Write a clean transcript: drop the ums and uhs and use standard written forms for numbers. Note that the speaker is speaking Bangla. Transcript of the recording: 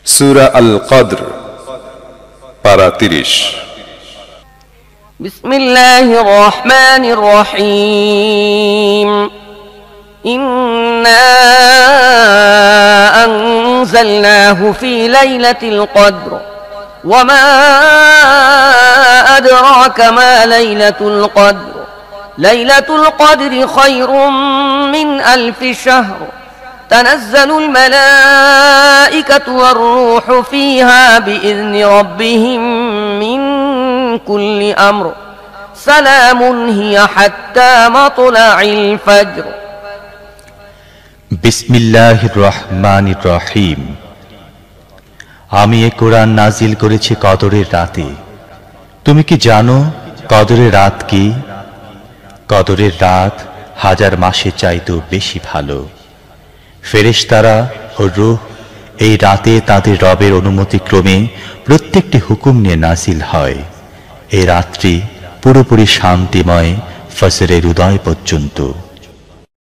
সূরা আল কদর পারা 30। বিসমিল্লাহির রহমানির রহিম। ইন্না আনজালনাহু ফি লাইলাতিল কদর ওয়া মা আদরাকা মা লাইলাতুল কদর লাইলাতুল কদরি খায়রুম মিন আলফি শাহর تنزل الملائكة والروح فيها بإذن ربهم من كل أمر سلام هي حتى مطلع الفجر বিসমিল্লাহির রহমানির রহিম। আমি এ কোরআন নাজিল করেছি কদরের রাতে। তুমি কি জানো কদরের রাত কি? কদরের রাত হাজার মাসের চাইতেও বেশি ভালো। ফেরেশতারা ও রূহ এই রাতে তাদের রবের অনুমতিক্রমে প্রত্যেকটি হুকুম নিয়ে নাজিল হয়। এই রাত্রি পুরোপুরি শান্তিময় ফজরের উদয় পর্যন্ত।